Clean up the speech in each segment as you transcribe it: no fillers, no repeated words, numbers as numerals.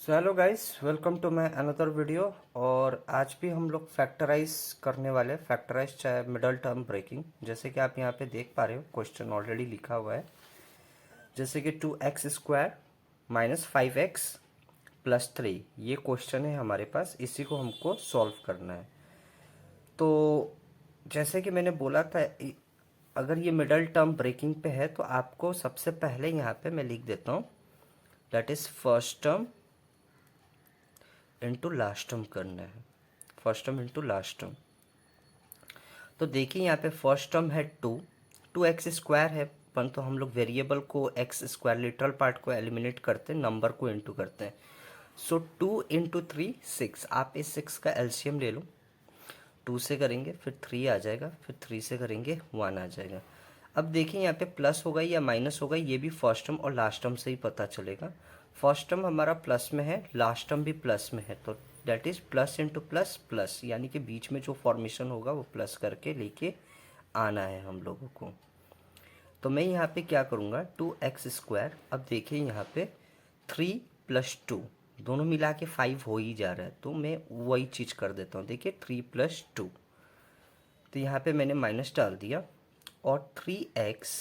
So hello guys, welcome to my another video. और आज भी हम लोग फैक्टराइज करने वाले फैक्टराइज चाहे मिडल टर्म ब्रेकिंग। जैसे कि आप यहाँ पे देख पा रहे हो, क्वेश्चन ऑलरेडी लिखा हुआ है। जैसे कि 2x² माइनस 5x प्लस 3, ये क्वेश्चन है हमारे पास। इसी को हमको सॉल्व करना है। तो जैसे कि मैंने बोला था, अगर ये मिडल टर्म ब्रेकिंग पे है तो आपको सबसे पहले यहाँ पे मैं लिख देता हूँ, that is first term into last term करना है। First term into last term. तो देखिए यहाँ पे फर्स्ट टर्म है 2x² है, परंतु हम लोग वेरिएबल को x² लिटरल पार्ट को एलिमिनेट करते हैं, नंबर को इंटू करते हैं। सो 2 इंटू 3 6। आप इस 6 का एलसीएम ले लो। 2 से करेंगे फिर 3 आ जाएगा, फिर 3 से करेंगे 1 आ जाएगा। अब देखिए यहाँ पे प्लस होगा या माइनस होगा, ये भी फर्स्ट टर्म और लास्ट टर्म से ही पता चलेगा। फर्स्ट टर्म हमारा प्लस में है, लास्ट टर्म भी प्लस में है, तो that is plus into plus plus, यानी कि बीच में जो फॉर्मेशन होगा वो प्लस करके लेके आना है हम लोगों को। तो मैं यहाँ पे क्या करूँगा, 2x²। अब देखिए यहाँ पे 3 प्लस 2 दोनों मिला के 5 हो ही जा रहा है, तो मैं वही चीज़ कर देता हूँ। देखिए 3 प्लस 2, तो यहाँ पे मैंने माइनस डाल दिया। और 3x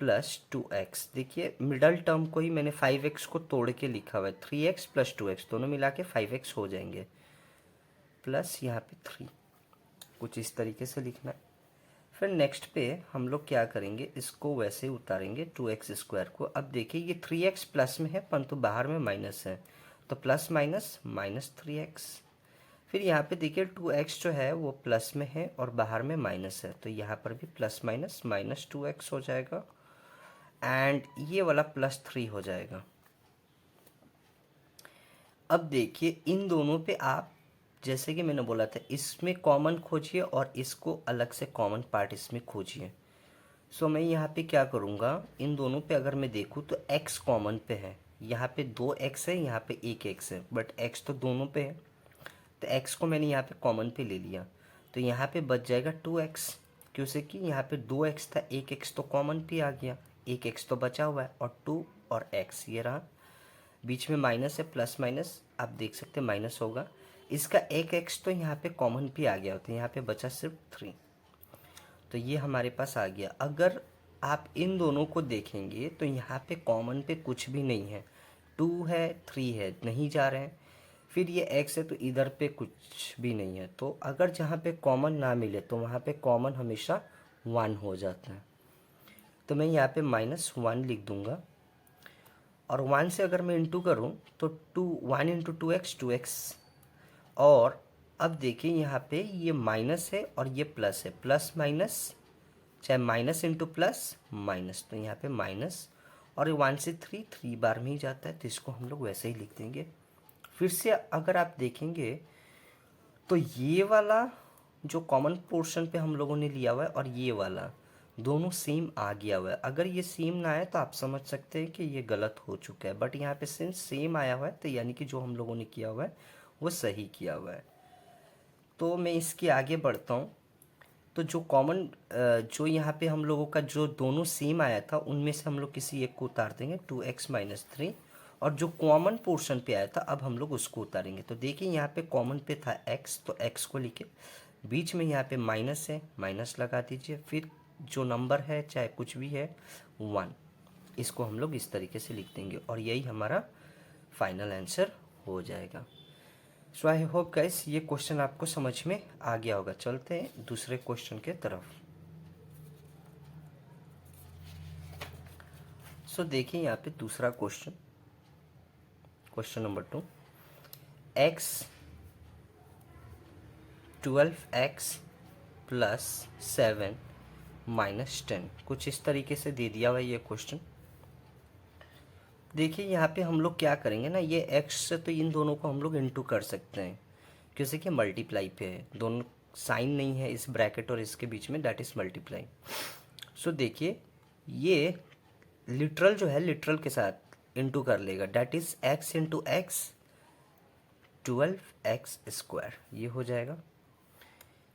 प्लस 2x, देखिए मिडल टर्म को ही मैंने 5x को तोड़ के लिखा हुआ है। 3x प्लस 2x दोनों मिला के 5x हो जाएंगे, प्लस यहाँ पे 3, कुछ इस तरीके से लिखना है। फिर नेक्स्ट पे हम लोग क्या करेंगे, इसको वैसे ही उतारेंगे 2x² को। अब देखिए ये 3x प्लस में है, परंतु बाहर में माइनस है, तो प्लस माइनस माइनस 3x। फिर यहाँ पे देखिए 2x जो है वो प्लस में है और बाहर में माइनस है, तो यहाँ पर भी प्लस माइनस माइनस 2x हो जाएगा, एंड ये वाला प्लस 3 हो जाएगा। अब देखिए इन दोनों पे आप, जैसे कि मैंने बोला था, इसमें कॉमन खोजिए और इसको अलग से कॉमन पार्ट इसमें खोजिए। सो मैं यहाँ पे क्या करूँगा, इन दोनों पे अगर मैं देखूँ तो x कॉमन पे है। यहाँ पे 2x है, यहाँ पे 1x है, बट x तो दोनों पे है, तो x को मैंने यहाँ पे कॉमन पे ले लिया। तो यहाँ पे बच जाएगा 2x, क्योंकि कि यहाँ पे 2x था, 1x तो कॉमन पे आ गया, 1x तो बचा हुआ है, और 2 और x ये रहा। बीच में माइनस है, प्लस माइनस आप देख सकते हैं माइनस होगा। इसका 1x तो यहाँ पे कॉमन पे आ गया, तो यहाँ पे बचा सिर्फ 3, तो ये हमारे पास आ गया। अगर आप इन दोनों को देखेंगे तो यहाँ पे कॉमन पे कुछ भी नहीं है, 2 है 3 है, नहीं जा रहे हैं। फिर ये x है, तो इधर पे कुछ भी नहीं है। तो अगर जहाँ पे कॉमन ना मिले तो वहाँ पे कॉमन हमेशा 1 हो जाता है। तो मैं यहाँ पे -1 लिख दूँगा, और 1 से अगर मैं इंटू करूँ तो 1 इंटू 2x। और अब देखिए यहाँ पे ये माइनस है और ये प्लस है, प्लस माइनस चाहे माइनस इंटू प्लस माइनस, तो यहाँ पे माइनस, और 1 से 3 बार में ही जाता है, तो इसको हम लोग वैसे ही लिख देंगे। फिर से अगर आप देखेंगे तो ये वाला जो कॉमन पोर्शन पे हम लोगों ने लिया हुआ है और ये वाला दोनों सेम आ गया हुआ है। अगर ये सेम ना आए तो आप समझ सकते हैं कि ये गलत हो चुका है, बट यहाँ पे सिंस सेम आया हुआ है तो यानी कि जो हम लोगों ने किया हुआ है वो सही किया हुआ है। तो मैं इसके आगे बढ़ता हूँ। तो जो कॉमन, जो यहाँ पे हम लोगों का जो दोनों सेम आया था उनमें से हम लोग किसी एक को उतार देंगे, 2x माइनस 3, और जो कॉमन पोर्शन पे आया था अब हम लोग उसको उतारेंगे। तो देखिए यहाँ पे कॉमन पे था x, तो x को लिखे, बीच में यहाँ पे माइनस है, माइनस लगा दीजिए, फिर जो नंबर है चाहे कुछ भी है 1, इसको हम लोग इस तरीके से लिख देंगे, और यही हमारा फाइनल आंसर हो जाएगा। सो आई होप गाइस ये क्वेश्चन आपको समझ में आ गया होगा। चलते हैं दूसरे क्वेश्चन के तरफ। सो देखिए यहाँ पे दूसरा question, question number 2, x 12x plus 7 minus 10, कुछ इस तरीके से दे दिया हुआ है ये क्वेश्चन। देखिए यहाँ पे हम लोग क्या करेंगे ना, ये x से तो इन दोनों को हम लोग इंटू कर सकते हैं, क्योंकि कि मल्टीप्लाई पे है, दोनों साइन नहीं है इस ब्रैकेट और इसके बीच में, दैट इज़ मल्टीप्लाई। सो देखिए ये लिटरल जो है लिटरल के साथ इंटू कर लेगा, that is x into x 12x², ये हो जाएगा।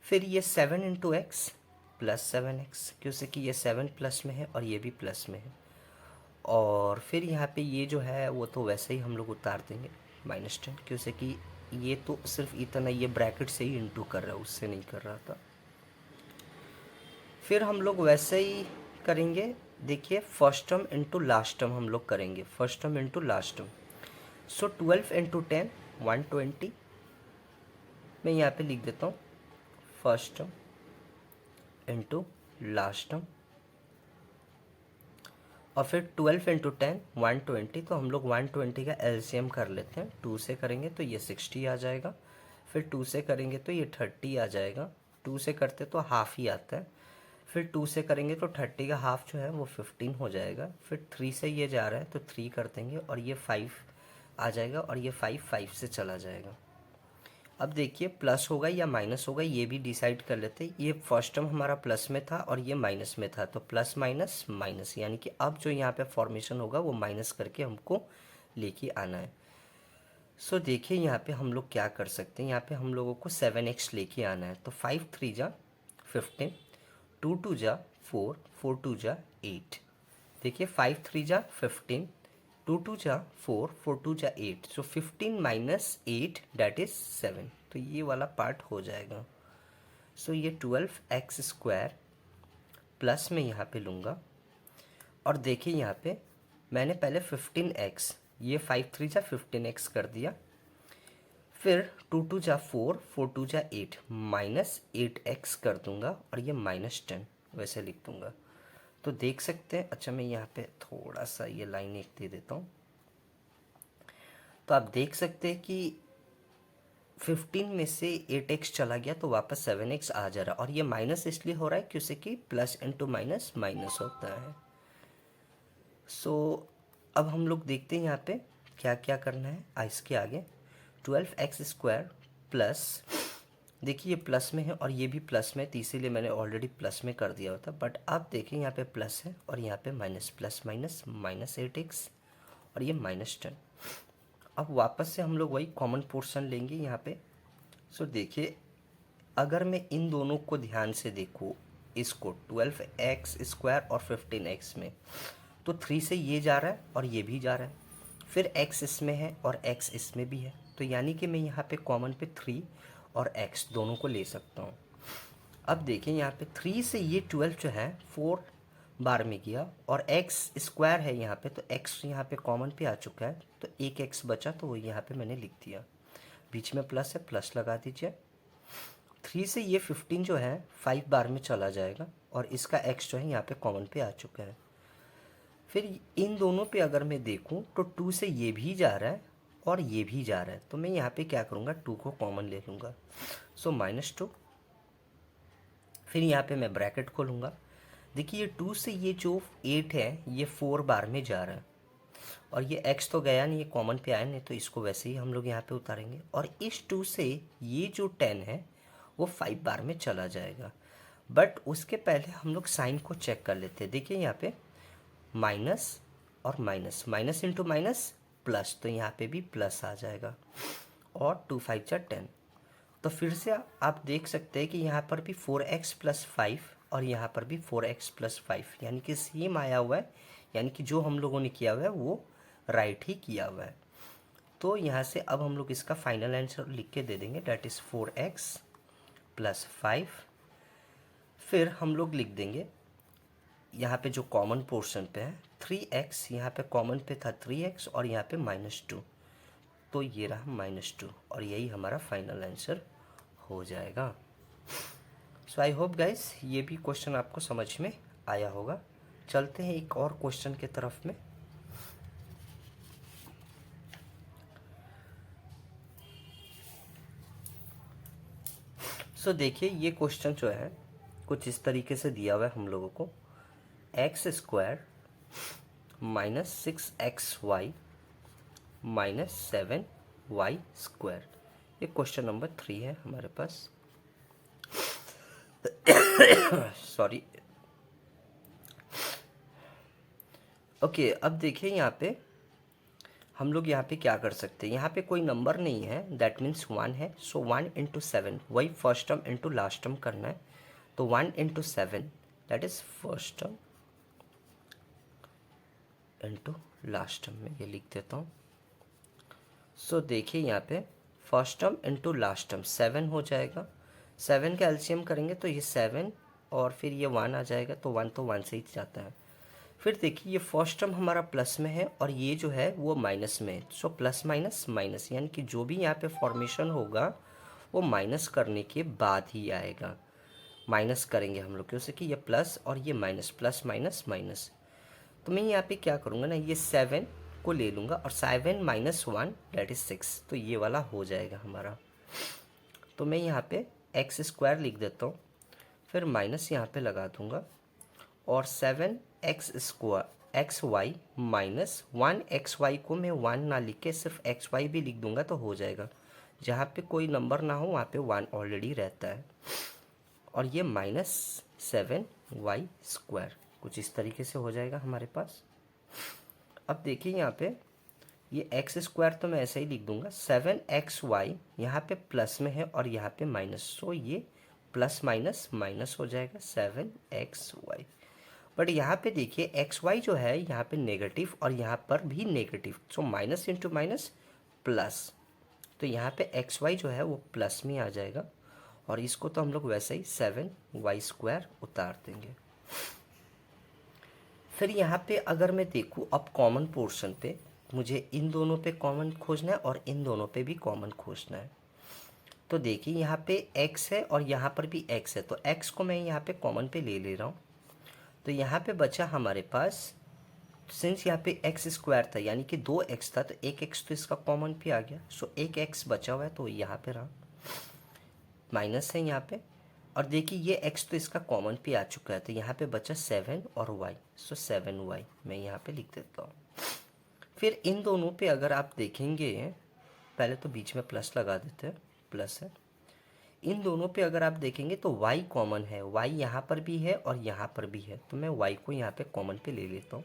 फिर ये 7 इंटू एक्स प्लस 7x, क्योंकि कि ये 7 प्लस में है और ये भी प्लस में है। और फिर यहाँ पे ये जो है वो तो वैसे ही हम लोग उतार देंगे, -10, क्योंकि कि ये तो सिर्फ इतना ये ब्रैकेट से ही इंटू कर रहा है, उससे नहीं कर रहा था। फिर हम लोग वैसे ही करेंगे, देखिए first term into last term हम लोग करेंगे, first term into last term. So 12 into 10 120, मैं यहाँ पे लिख देता हूँ first term into last term, और फिर 12 इंटू 10 120, तो हम लोग 120 का एलसीएम कर लेते हैं। 2 से करेंगे तो ये 60 आ जाएगा, फिर 2 से करेंगे तो ये 30 आ जाएगा, 2 से करते तो हाफ ही आता है, फिर 2 से करेंगे तो 30 का हाफ जो है वो 15 हो जाएगा, फिर 3 से ये जा रहा है तो 3 कर देंगे और ये 5 आ जाएगा, और ये 5 से चला जाएगा। अब देखिए प्लस होगा या माइनस होगा ये भी डिसाइड कर लेते हैं। ये फर्स्ट टर्म हमारा प्लस में था और ये माइनस में था, तो प्लस माइनस माइनस, यानी कि अब जो यहाँ पे फॉर्मेशन होगा वो माइनस करके हमको लेके आना है। सो देखिए यहाँ पे हम लोग क्या कर सकते हैं, यहाँ पे हम लोगों को 7x लेके आना है। तो 5 3 जा 15, 2 2 जा 4, 4 2 जा 8। देखिए 5 3 जा 15, 2 2 जा 4, 4 2 जा 8, सो 15 माइनस 8 डेट इज 7, तो ये वाला पार्ट हो जाएगा। सो ये 12x² प्लस में यहाँ पे लूँगा, और देखिए यहाँ पे मैंने पहले 15x, ये 5 3 जा 15x कर दिया, फिर 2 2 जा 4, 4 2 जा 8 माइनस 8x कर दूंगा, और ये -10 वैसे लिख दूंगा। तो देख सकते हैं, अच्छा मैं यहाँ पे थोड़ा सा ये लाइन एक दे देता हूँ, तो आप देख सकते हैं कि 15 में से 8x चला गया तो वापस 7x आ जा रहा है, और ये माइनस इसलिए हो रहा है क्योंकि कि प्लस इंटू माइनस माइनस होता है। सो अब हम लोग देखते हैं यहाँ पे क्या क्या करना है। इसके आगे 12x² प्लस, देखिए ये प्लस में है और ये भी प्लस में, तो इसीलिए मैंने ऑलरेडी प्लस में कर दिया होता, बट आप देखिए यहाँ पे प्लस है और यहाँ पे minus, plus minus minus 8x और ये -10। अब वापस से हम लोग वही कॉमन पोर्शन लेंगे यहाँ पे। सो देखिए अगर मैं इन दोनों को ध्यान से देखूँ, इसको 12x² और 15x में, तो 3 से ये जा रहा है और ये भी जा रहा है, फिर x इसमें है और x इसमें भी है, तो यानी कि मैं यहाँ पे कॉमन पे 3 और x दोनों को ले सकता हूँ। अब देखिए यहाँ पे 3 से ये 12 जो है 4 बार में गया, और x² है यहाँ पे, तो x यहाँ पे कॉमन पे आ चुका है, तो एक x बचा तो वो यहाँ पे मैंने लिख दिया, बीच में प्लस है, प्लस लगा दीजिए। 3 से ये 15 जो है 5 बार में चला जाएगा, और इसका x जो है यहाँ पे कॉमन पे आ चुका है। फिर इन दोनों पे अगर मैं देखूं तो 2 से ये भी जा रहा है और ये भी जा रहा है, तो मैं यहाँ पे क्या करूँगा, 2 को कॉमन ले लूँगा, सो -2। फिर यहाँ पे मैं ब्रैकेट खोलूँगा, देखिए ये 2 से ये जो 8 है ये 4 बार में जा रहा है, और ये x तो गया नहीं, ये कॉमन पे आया नहीं, तो इसको वैसे ही हम लोग यहाँ पे उतारेंगे, और इस 2 से ये जो 10 है वो 5 बार में चला जाएगा। बट उसके पहले हम लोग साइन को चेक कर लेते हैं। देखिए यहाँ पे माइनस और minus, minus into minus plus, तो यहाँ पे भी प्लस आ जाएगा, और 2 5 जा 10। तो फिर से आप देख सकते हैं कि यहाँ पर भी 4x + 5 और यहाँ पर भी 4x + 5, यानी कि सेम आया हुआ है, यानी कि जो हम लोगों ने किया हुआ है वो राइट ही किया हुआ है। तो यहाँ से अब हम लोग इसका फाइनल आंसर लिख के दे देंगे, डेट इज़ 4x + 5। फिर हम लोग लिख देंगे यहाँ पे जो कॉमन पोर्शन पे है 3x, यहाँ पे कॉमन पे था 3x और यहाँ पे -2, तो ये रहा -2, और यही हमारा फाइनल आंसर हो जाएगा। सो आई होप गाइस ये भी क्वेश्चन आपको समझ में आया होगा। चलते हैं एक और क्वेश्चन के तरफ में। सो देखिए ये क्वेश्चन जो है कुछ इस तरीके से दिया हुआ है हम लोगों को, x² - 6xy - 7y²। ये क्वेश्चन नंबर 3 है हमारे पास। सॉरी। ओके, अब देखिए यहाँ पे हम लोग यहाँ पे क्या कर सकते हैं, यहाँ पे कोई नंबर नहीं है, दैट मीन्स 1 है, सो 1 × 7, वही first term into last term करना है, तो 1 × 7 that is first term into last term में ये लिख देता हूँ, सो देखिए यहाँ पे first term into last term 7 हो जाएगा। 7 का एलसीएम करेंगे तो ये 7 और फिर ये 1 आ जाएगा, तो 1 तो 1 से ही जाता है। फिर देखिए ये फर्स्ट टर्म हमारा प्लस में है और ये जो है वो माइनस में है। सो प्लस माइनस माइनस, यानी कि जो भी यहाँ पे फॉर्मेशन होगा वो माइनस करने के बाद ही आएगा। माइनस करेंगे हम लोग क्योंकि कि ये प्लस और ये माइनस, प्लस माइनस माइनस। तो मैं यहाँ पे क्या करूँगा ना, ये 7 को ले लूँगा और 7 माइनस 1 दैट इज़ 6, तो ये वाला हो जाएगा हमारा। तो मैं यहाँ पे एक्स स्क्वायर लिख देता हूँ, फिर माइनस यहाँ पे लगा दूँगा और 7 x square x y minus 1 x y को मैं 1 ना लिख के सिर्फ एक्स वाई भी लिख दूँगा तो हो जाएगा। जहाँ पे कोई नंबर ना हो वहाँ पे 1 ऑलरेडी रहता है। और ये माइनस 7 वाई स्क्वायर कुछ इस तरीके से हो जाएगा हमारे पास। अब देखिए यहाँ पे ये एक्स स्क्वायर तो मैं ऐसे ही लिख दूंगा, 7 एक्स वाई यहाँ पे प्लस में है और यहाँ पे माइनस, सो ये प्लस माइनस माइनस हो जाएगा 7 एक्स वाई। बट यहाँ पे देखिए एक्स वाई जो है यहाँ पे नेगेटिव और यहाँ पर भी negative, so minus into minus plus, तो यहाँ पे एक्स वाई जो है वो प्लस में आ जाएगा और इसको तो हम लोग वैसे ही 7 वाई स्क्वायर उतार देंगे। फिर यहाँ पे अगर मैं देखूँ अब कॉमन पोर्शन पे, मुझे इन दोनों पे कॉमन खोजना है और इन दोनों पे भी कॉमन खोजना है। तो देखिए यहाँ पे x है और यहाँ पर भी x है, तो x को मैं यहाँ पे कॉमन पे ले रहा हूँ। तो यहाँ पे बचा हमारे पास, सिंस यहाँ पे एक्स स्क्वायर था यानी कि 2x था, तो एक x तो इसका कॉमन पे आ गया, सो एक x बचा हुआ है तो यहाँ पे रहा, माइनस है यहाँ पे। और देखिए ये x तो इसका कॉमन पे आ चुका है, तो यहाँ पे बचा 7 और y, सो 7y मैं यहाँ पे लिख देता हूँ। फिर इन दोनों पे अगर आप देखेंगे, पहले तो बीच में प्लस लगा देते हैं, प्लस है। इन दोनों पे अगर आप देखेंगे तो y कॉमन है, y यहाँ पर भी है और यहाँ पर भी है, तो मैं y को यहाँ पे कॉमन पे ले लेता हूँ।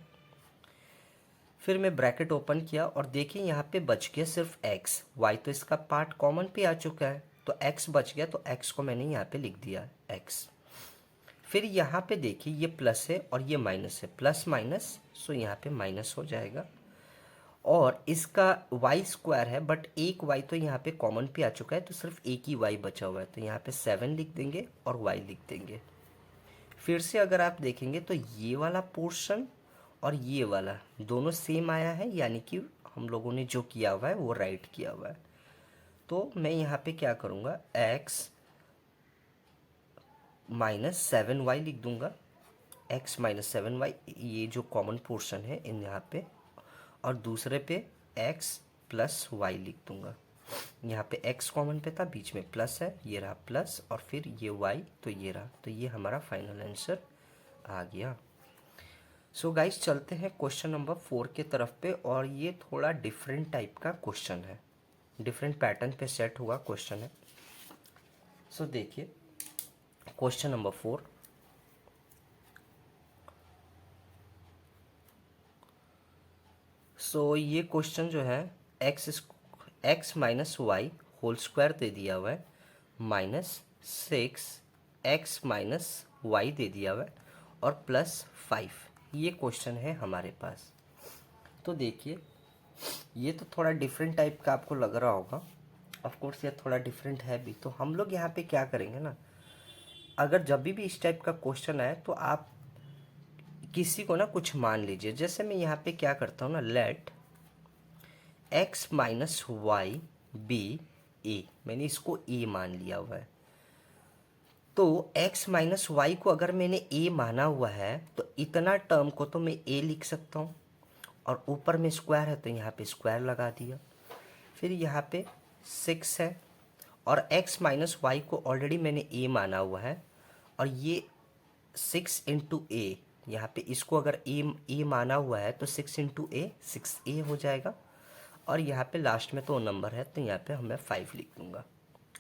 फिर मैं ब्रैकेट ओपन किया और देखिए यहाँ पे बच गया सिर्फ x, y तो इसका पार्ट कॉमन पे आ चुका है, तो x बच गया, तो x को मैंने यहाँ पे लिख दिया x। फिर यहाँ पे देखिए ये प्लस है और ये माइनस है, प्लस माइनस, सो यहाँ पे माइनस हो जाएगा। और इसका y स्क्वायर है बट एक y तो यहाँ पे कॉमन पे आ चुका है, तो सिर्फ एक ही y बचा हुआ है, तो यहाँ पे 7 लिख देंगे और y लिख देंगे। फिर से अगर आप देखेंगे तो ये वाला पोर्शन और ये वाला दोनों सेम आया है, यानी कि हम लोगों ने जो किया हुआ है वो राइट किया हुआ है। तो मैं यहाँ पे क्या करूँगा, x माइनस 7y लिख दूँगा, x माइनस 7y ये जो कॉमन पोर्शन है इन यहाँ पे, और दूसरे पे x प्लस वाई लिख दूंगा। यहाँ पे x कॉमन पे था, बीच में प्लस है, ये रहा प्लस और फिर ये y, तो ये रहा, तो ये हमारा फाइनल आंसर आ गया। सो गाइस चलते हैं क्वेश्चन नंबर 4 के तरफ पे, और ये थोड़ा डिफरेंट टाइप का क्वेश्चन है, डिफरेंट पैटर्न पे सेट हुआ क्वेश्चन है। सो देखिए क्वेश्चन नंबर 4, सो ये क्वेश्चन जो है x minus y whole square दे दिया हुआ है, minus 6x minus why they दिया हुआ है और प्लस 5, ये क्वेश्चन है हमारे पास। तो देखिए ये तो थोड़ा डिफरेंट टाइप का आपको लग रहा होगा, ऑफ कोर्स ये थोड़ा डिफरेंट है भी। तो हम लोग यहाँ पे क्या करेंगे ना, अगर जब भी इस टाइप का क्वेश्चन आए तो आप किसी को ना कुछ मान लीजिए। जैसे मैं यहाँ पे क्या करता हूँ ना, let x minus y b a, मैंने इसको a मान लिया हुआ है। तो x माइनस वाई को अगर मैंने a माना हुआ है तो इतना टर्म को तो मैं a लिख सकता हूँ, और ऊपर में स्क्वायर है तो यहाँ पे स्क्वायर लगा दिया। फिर यहाँ पे 6 है और x माइनस वाई को ऑलरेडी मैंने a माना हुआ है, और ये 6 इंटू ए, यहाँ पे इसको अगर a माना हुआ है तो 6 इंटू ए 6a हो जाएगा, और यहाँ पे लास्ट में तो नंबर है तो यहाँ पे मैं 5 लिख दूँगा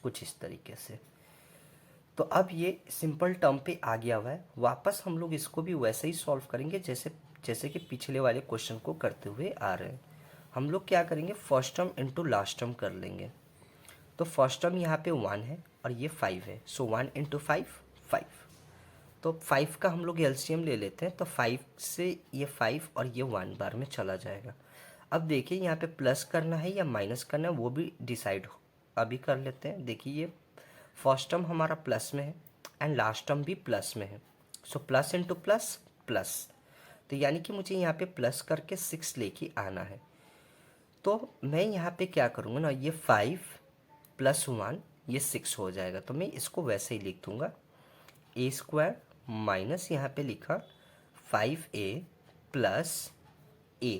कुछ इस तरीके से। तो अब ये सिंपल टर्म पे आ गया हुआ है। वापस हम लोग इसको भी वैसे ही सॉल्व करेंगे जैसे कि पिछले वाले क्वेश्चन को करते हुए आ रहे हैं। हम लोग क्या करेंगे, first term into last term कर लेंगे। तो फर्स्ट टर्म यहाँ पे 1 है और ये 5 है, सो 1 इंटू 5 5। तो 5 का हम लोग एलसीएम ले लेते हैं, तो 5 से ये 5 और ये 1 बार में चला जाएगा। अब देखिए यहाँ पे प्लस करना है या माइनस करना है वो भी डिसाइड अभी कर लेते हैं। देखिए ये फर्स्ट टर्म हमारा प्लस में है एंड लास्ट टर्म भी प्लस में है, so plus into plus plus, तो यानी कि मुझे यहाँ पे प्लस करके 6 लेके आना है। तो मैं यहाँ पे क्या करूँगा ना, ये 5 + 1 ये 6 हो जाएगा, तो मैं इसको वैसे ही लिख दूँगा a² माइनस यहाँ पे लिखा 5a + a।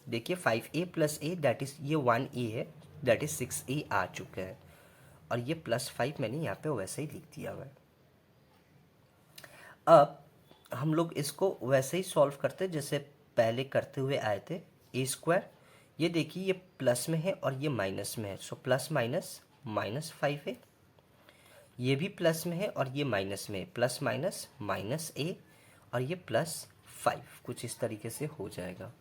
देखिए 5a + a दैट इज़ ये 1a है, दैट इज़ 6a आ चुका है, और ये +5 मैंने यहाँ पे वैसे ही लिख दिया हुआ है। अब हम लोग इसको वैसे ही सॉल्व करते जैसे पहले करते हुए आए थे। a², ये देखिए ये प्लस में है और ये माइनस में है, सो प्लस माइनस -5a, ये भी प्लस में है और ये माइनस में है, प्लस माइनस -a, और ये +5, कुछ इस तरीके से हो जाएगा।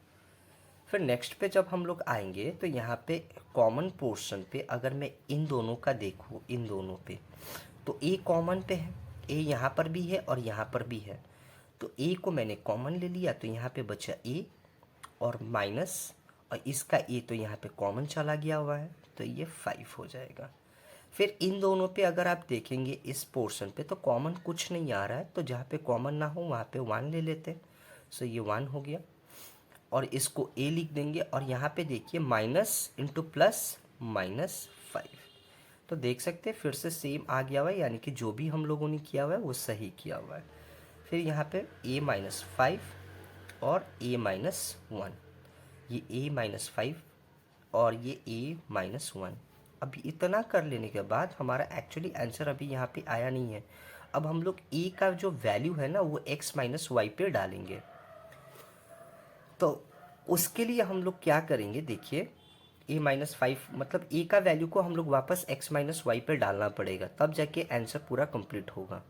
फिर नेक्स्ट पे जब हम लोग आएंगे तो यहाँ पे कॉमन पोर्शन पे अगर मैं इन दोनों का देखूँ, इन दोनों पे, तो a कॉमन पे है, a यहाँ पर भी है और यहाँ पर भी है, तो a को मैंने कॉमन ले लिया, तो यहाँ पे बचा a और माइनस, और इसका a तो यहाँ पे कॉमन चला गया हुआ है, तो ये 5 हो जाएगा। फिर इन दोनों पे अगर आप देखेंगे इस पोर्शन पे तो कॉमन कुछ नहीं आ रहा है, तो जहाँ पे कॉमन ना हो वहाँ पे 1 ले लेते हैं, सो ये 1 हो गया, और इसको a लिख देंगे, और यहाँ पे देखिए माइनस इंटू प्लस -5, तो देख सकते हैं फिर से सेम आ गया हुआ है, यानी कि जो भी हम लोगों ने किया हुआ है वो सही किया हुआ है। फिर यहाँ पे a-5 और a-1, ये a-5 और ये a-1। अब इतना कर लेने के बाद हमारा एक्चुअली आंसर अभी यहाँ पे आया नहीं है। अब हम लोग a का जो वैल्यू है ना वो x - y पे डालेंगे, तो उसके लिए हम लोग क्या करेंगे, देखिए a-5 मतलब a का वैल्यू को हम लोग वापस x - y पे डालना पड़ेगा, तब जाके आंसर पूरा कंप्लीट होगा।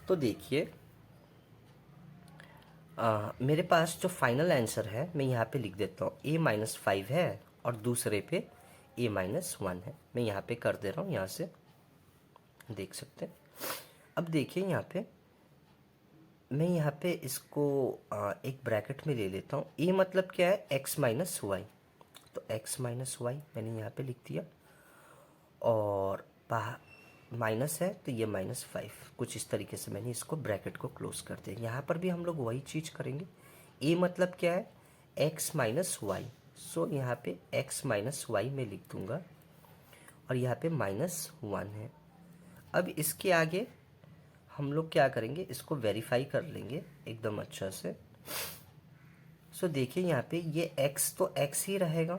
तो देखिए मेरे पास जो फाइनल आंसर है मैं यहाँ पे लिख देता हूँ, a-5 है और दूसरे पे a-1 है। मैं यहाँ पे कर दे रहा हूँ, यहाँ से देख सकते हैं। अब देखिए यहाँ पे मैं यहाँ पे इसको एक ब्रैकेट में ले लेता हूँ। a मतलब क्या है, x - y, तो x - y मैंने यहाँ पे लिख दिया, और माइनस है तो ये -5, कुछ इस तरीके से मैंने इसको ब्रैकेट को क्लोज कर दिया। यहाँ पर भी हम लोग वही चीज़ करेंगे। a मतलब क्या है, x - y, सो यहाँ पे x - y में लिख दूंगा, और यहाँ पे -1 है। अब इसके आगे हम लोग क्या करेंगे, इसको वेरीफाई कर लेंगे एकदम अच्छा से। सो देखिए यहाँ पे ये x तो x ही रहेगा,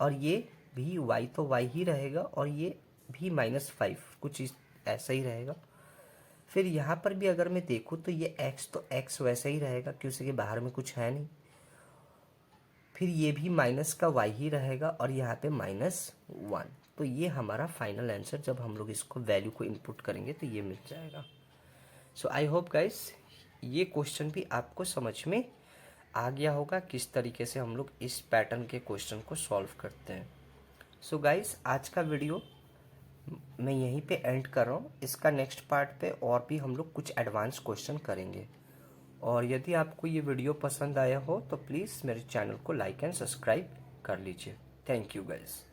और ये भी y तो y ही रहेगा, और ये भी -5 कुछ ऐसा ही रहेगा। फिर यहाँ पर भी अगर मैं देखूँ तो ये x तो x वैसा ही रहेगा, क्योंकि बाहर में कुछ है नहीं। फिर ये भी माइनस का y ही रहेगा, और यहाँ पे -1, तो ये हमारा फाइनल आंसर जब हम लोग इसको वैल्यू को इनपुट करेंगे तो ये मिल जाएगा। सो आई होप गाइस ये क्वेश्चन भी आपको समझ में आ गया होगा, किस तरीके से हम लोग इस पैटर्न के क्वेश्चन को सॉल्व करते हैं। सो गाइस आज का वीडियो मैं यहीं पे एंड कर रहा हूँ। इसका नेक्स्ट पार्ट पे और भी हम लोग कुछ एडवांस क्वेश्चन करेंगे, और यदि आपको ये वीडियो पसंद आया हो तो प्लीज़ मेरे चैनल को लाइक एंड सब्सक्राइब कर लीजिए। Thank you guys.